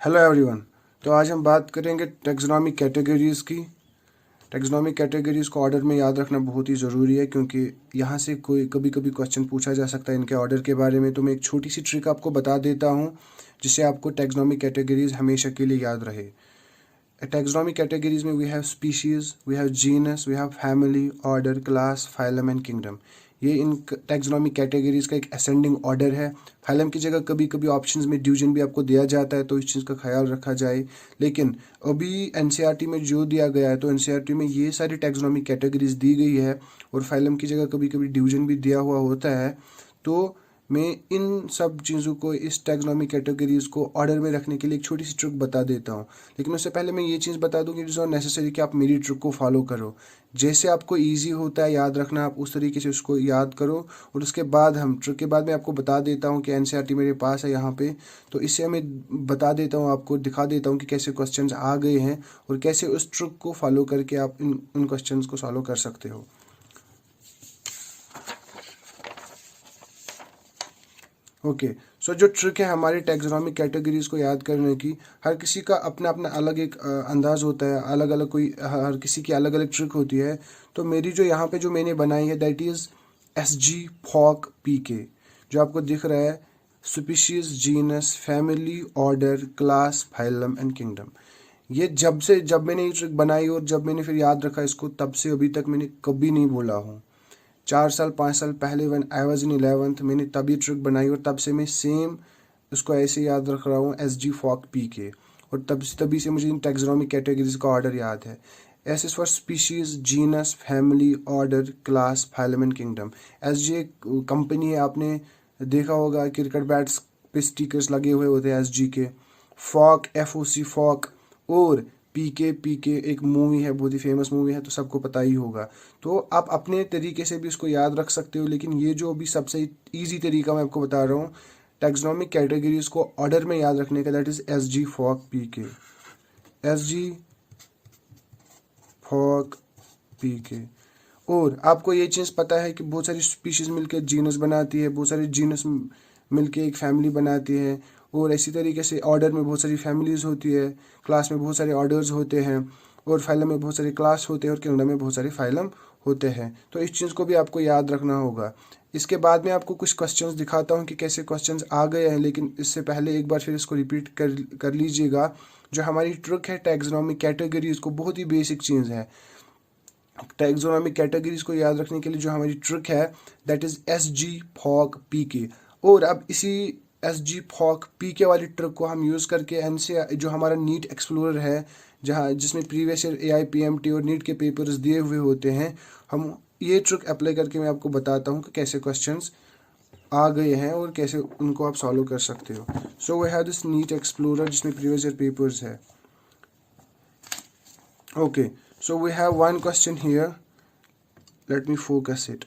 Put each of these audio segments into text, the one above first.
Hello everyone. तो आज हम बात करेंगे टैक्सोनॉमिक कैटेगरीज़ की। टैक्सोनॉमिक कैटेगरीज़ को ऑर्डर में याद रखना बहुत ही ज़रूरी है, क्योंकि यहाँ से कोई कभी कभी क्वेश्चन पूछा जा सकता है इनके ऑर्डर के बारे में। तो मैं एक छोटी सी ट्रिक आपको बता देता हूँ जिससे आपको टैक्सोनॉमिक कैटेगरीज़ हमेशा के लिए याद रहे। टैक्सोनॉमिक कैटेगरीज में we have species, we have genus, we have family, order, class, phylum and kingdom. ये इन टैक्सोनॉमिक कैटेगरीज का एक असेंडिंग ऑर्डर है। फाइलम की जगह कभी कभी ऑप्शंस में डिवीजन भी आपको दिया जाता है, तो इस चीज़ का ख्याल रखा जाए। लेकिन अभी एनसीईआरटी में जो दिया गया है, तो एनसीईआरटी में ये सारी टैक्सोनॉमिक कैटेगरीज दी गई है और फाइलम की जगह कभी कभी डिवीजन भी दिया हुआ होता है। तो मैं इन सब चीज़ों को, इस टैक्सोनॉमिक कैटेगरीज को ऑर्डर में रखने के लिए एक छोटी सी ट्रिक बता देता हूँ। लेकिन उससे पहले मैं ये चीज़ बता दूँ कि इट इज़ नॉट नेसेसरी कि आप मेरी ट्रिक को फॉलो करो। जैसे आपको इजी होता है याद रखना, आप उस तरीके से उसको याद करो। और उसके बाद हम ट्रिक के बाद मैं आपको बता देता हूँ कि एनसीईआरटी मेरे पास है यहाँ पे, तो इससे मैं बता देता हूँ, आपको दिखा देता हूँ कि कैसे क्वेश्चंस आ गए हैं और कैसे उस ट्रिक को फॉलो करके आप इन क्वेश्चंस को सॉल्व कर सकते हो। ओके। सो जो ट्रिक है हमारी टैक्सोनॉमिक कैटेगरीज को याद करने की, हर किसी का अपना अपना अलग एक अंदाज होता है, अलग अलग कोई हर किसी की अलग अलग ट्रिक होती है। तो मेरी जो यहाँ पे जो मैंने बनाई है, दैट इज़ SG फॉक PK। जो आपको दिख रहा है, species, genus, family, order, class, phylum and kingdom. ये जब मैंने ये ट्रिक बनाई और जब मैंने फिर याद रखा इसको, तब से अभी तक मैंने कभी नहीं भूला हूँ। 4 साल 5 साल पहले when I was in 11th मैंने तभी ट्रिक बनाई और तब से मैं सेम उसको ऐसे याद रख रहा हूँ, SG फॉक PK। और तभी से मुझे इन टैक्सोनॉमिक कैटेगरीज का ऑर्डर याद है। S is for species, genus, family, order, class, phylum and kingdom. SG एक कंपनी है, आपने देखा होगा क्रिकेट बैट्स पे स्टिकर्स लगे हुए होते हैं SG के। फॉक, FOC फॉक। और PK एक मूवी है, बहुत ही फेमस मूवी है, तो सबको पता ही होगा। तो आप अपने तरीके से भी इसको याद रख सकते हो, लेकिन ये जो अभी सबसे इजी तरीका मैं आपको बता रहा हूँ टैक्सोनॉमिक कैटेगरीज को ऑर्डर में याद रखने का, दैट इज SG फॉक PK। SG फॉक PK। और आपको ये चीज़ पता है कि बहुत सारी स्पीशीज मिलकर जीनस बनाती है, बहुत सारी जीनस मिलके एक फैमिली बनाती है। और इसी तरीके से ऑर्डर में बहुत सारी फैमिलीज होती है, क्लास में बहुत सारे ऑर्डर्स होते हैं, और फाइलम में बहुत सारे क्लास होते हैं, और किंगडम में बहुत सारे फाइलम होते हैं। तो इस चीज़ को भी आपको याद रखना होगा। इसके बाद में आपको कुछ क्वेश्चंस दिखाता हूँ कि कैसे क्वेश्चंस आ गए हैं, लेकिन इससे पहले एक बार फिर इसको रिपीट कर लीजिएगा। जो हमारी ट्रिक है टैक्सोनॉमिक कैटेगरीज को, बहुत ही बेसिक चीज़ है। टैक्सोनॉमिक कैटेगरीज को याद रखने के लिए जो हमारी ट्रिक है, दैट इज SG फॉक PK। और अब इसी SG फॉक PK वाली ट्रिक को हम यूज़ करके एनसीईआरटी जो हमारा नीट एक्सप्लोरर है, जहाँ जिसमें प्रीवियस ईयर AIPMT और नीट के पेपर्स दिए हुए होते हैं, हम ये ट्रिक अप्लाई करके मैं आपको बताता हूँ कि कैसे क्वेश्चंस आ गए हैं और कैसे उनको आप सॉल्व कर सकते हो। So we have this NEET explorer जिसमें प्रीवियस ईयर पेपर्स है। Okay, so we have one question here. Let me focus it.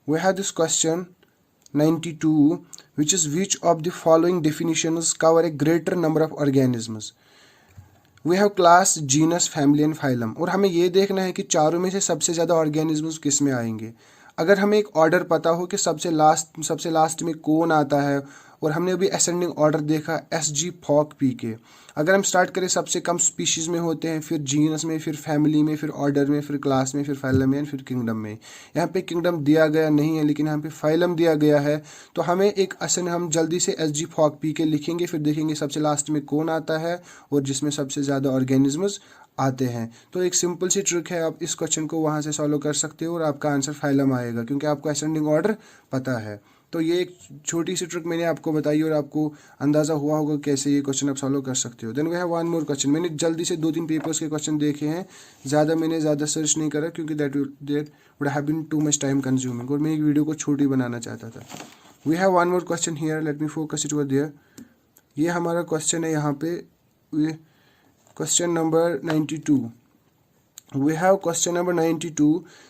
We have this question 92, which is which of the following definitions cover a greater number of organisms? We have class, genus, family and phylum. और हमें ये देखना है कि चारों में से सबसे ज़्यादा ऑर्गेनिज्म्स किस में आएंगे। अगर हमें एक ऑर्डर पता हो कि सबसे लास्ट में कौन आता है, और हमने अभी असेंडिंग ऑर्डर देखा SG फॉक PK। अगर हम स्टार्ट करें, सबसे कम स्पीशीज़ में होते हैं, फिर जीनस में, फिर फैमिली में, फिर ऑर्डर में, फिर क्लास में, फिर फाइलम में, फिर किंगडम में। यहाँ पे किंगडम दिया गया नहीं है, लेकिन यहाँ पे फाइलम दिया गया है। तो हमें एक असेंड, हम जल्दी से SG फॉक PK लिखेंगे, फिर देखेंगे सबसे लास्ट में कौन आता है और जिसमें सबसे ज़्यादा ऑर्गेनिजम्स आते हैं। तो एक सिंपल सी ट्रिक है, आप इस क्वेश्चन को वहाँ से सॉल्व कर सकते हो और आपका आंसर फाइलम आएगा, क्योंकि आपको असेंडिंग ऑर्डर पता है। तो ये एक छोटी सी ट्रिक मैंने आपको बताई और आपको अंदाज़ा हुआ होगा कैसे ये क्वेश्चन आप सॉल्व कर सकते हो। Then we have one more question. मैंने जल्दी से 2-3 पेपर्स के क्वेश्चन देखे हैं, मैंने ज़्यादा सर्च नहीं करा, क्योंकि that would have been too much time consuming, और मैं एक वीडियो को छोटी बनाना चाहता था। We have one more question here, let me focus it over there. ये हमारा क्वेश्चन है यहाँ पे, question number 92। We have question number 92,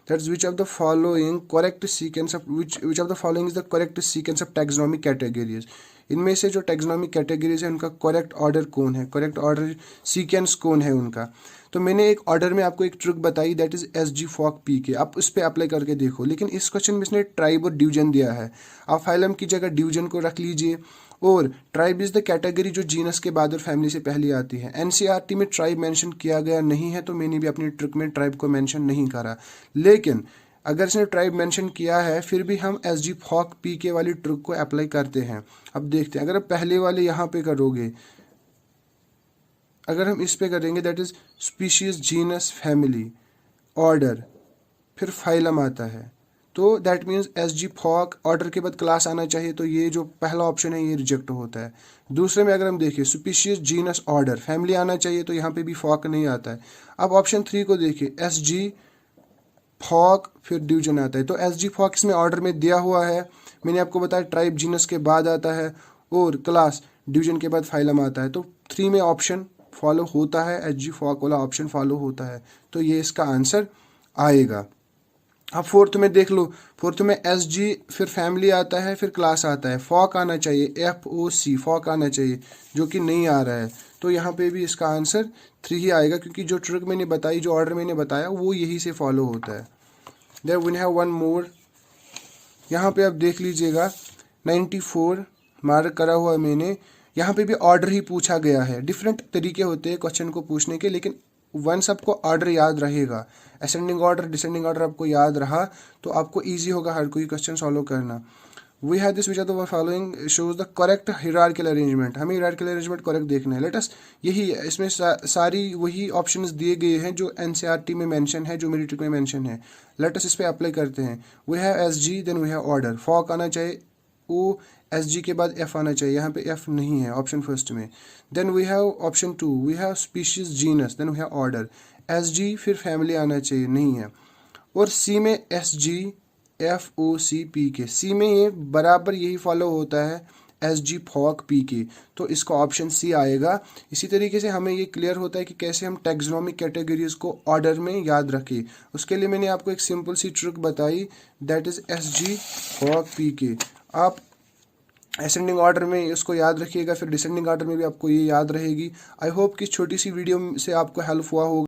that's which of the following correct sequence of which of the following is the correct sequence of taxonomic categories? इनमें से जो taxonomic categories है उनका करेक्ट ऑर्डर कौन है, करेक्ट ऑर्डर सीक्वेंस कौन है उनका। तो मैंने एक ऑर्डर में आपको एक ट्रिक बताई, दैट इज SG फॉक PK, आप उस पर अप्लाई करके देखो। लेकिन इस क्वेश्चन में इसने ट्राइब और डिवीजन दिया है, आप फाइलम की जगह डिवीजन को रख लीजिए। और ट्राइब इज द कैटेगरी जो जीनस के बाद और फैमिली से पहले आती है। NCERT में ट्राइब मेंशन किया गया नहीं है, तो मैंने भी अपनी ट्रिक में ट्राइब को मेंशन नहीं करा। लेकिन अगर इसने ट्राइब मेंशन किया है फिर भी हम SG फॉक PK वाली ट्रिक को अप्लाई करते हैं। अब देखते हैं, अगर आप पहले वाले यहाँ पे करोगे, अगर हम इस पे करेंगे that is species genus family order फिर फाइलम आता है, तो दैट मीन्स SG फॉक ऑर्डर के बाद क्लास आना चाहिए, तो ये जो पहला ऑप्शन है ये रिजेक्ट होता है। दूसरे में अगर हम देखिए स्पीशीज जीनस ऑर्डर फैमिली आना चाहिए, तो यहाँ पे भी फॉक नहीं आता है। अब ऑप्शन 3 को देखिए, SG फॉक फिर डिवीजन आता है, तो SG फॉक इसमें ऑर्डर में दिया हुआ है। मैंने आपको बताया ट्राइब जीनस के बाद आता है और क्लास डिवीजन के बाद फाइलम आता है, तो 3 में ऑप्शन फॉलो होता है, SG फॉक वाला ऑप्शन फॉलो होता है, तो ये इसका आंसर आएगा। अब फोर्थ में देख लो, फोर्थ में SG फिर फैमिली आता है फिर क्लास आता है, फॉक आना चाहिए, FOC फॉक आना चाहिए, जो कि नहीं आ रहा है, तो यहाँ पे भी इसका आंसर 3 ही आएगा, क्योंकि जो ट्रिक मैंने बताई, जो ऑर्डर मैंने बताया वो यही से फॉलो होता है। There we have one more, यहाँ पे आप देख लीजिएगा 94 मार्क करा हुआ है मैंने, यहाँ पे भी ऑर्डर ही पूछा गया है। डिफरेंट तरीके होते हैं क्वेश्चन को पूछने के, लेकिन वंस आपको ऑर्डर याद रहेगा, असेंडिंग ऑर्डर डिसेंडिंग ऑर्डर आपको याद रहा, तो आपको ईजी होगा हर कोई क्वेश्चन सॉल्व करना। We have this which are the following shows the correct hierarchical arrangement, हमें हायरार्किकल अरेंजमेंट करेक्ट देखना है। लेट अस, यही है, इसमें सारी वही ऑप्शंस दिए गए हैं जो NCERT में मेंशन है, जो मेरी ट्रिक में मेंशन है। लेट अस इस पे अप्लाई करते हैं। We have SG, then we have order, फॉक आना चाहिए, O SG के बाद F आना चाहिए, यहाँ पे F नहीं है ऑप्शन फर्स्ट में। Then we have option 2, we have species genus, then we have order, SG फिर फैमिली आना चाहिए, नहीं है। और C में SG FOC PK, C में ये बराबर यही फॉलो होता है, SG फॉक PK, तो इसका ऑप्शन C आएगा। इसी तरीके से हमें ये क्लियर होता है कि कैसे हम टैक्सोनॉमिक कैटेगरीज को ऑर्डर में याद रखें। उसके लिए मैंने आपको एक सिंपल सी ट्रिक बताई, दैट इज SG फॉक PK। आप असेंडिंग ऑर्डर में इसको याद रखिएगा, फिर डिसेंडिंग ऑर्डर में भी आपको ये याद रहेगी। आई होप कि छोटी सी वीडियो से आपको हेल्प हुआ होगा।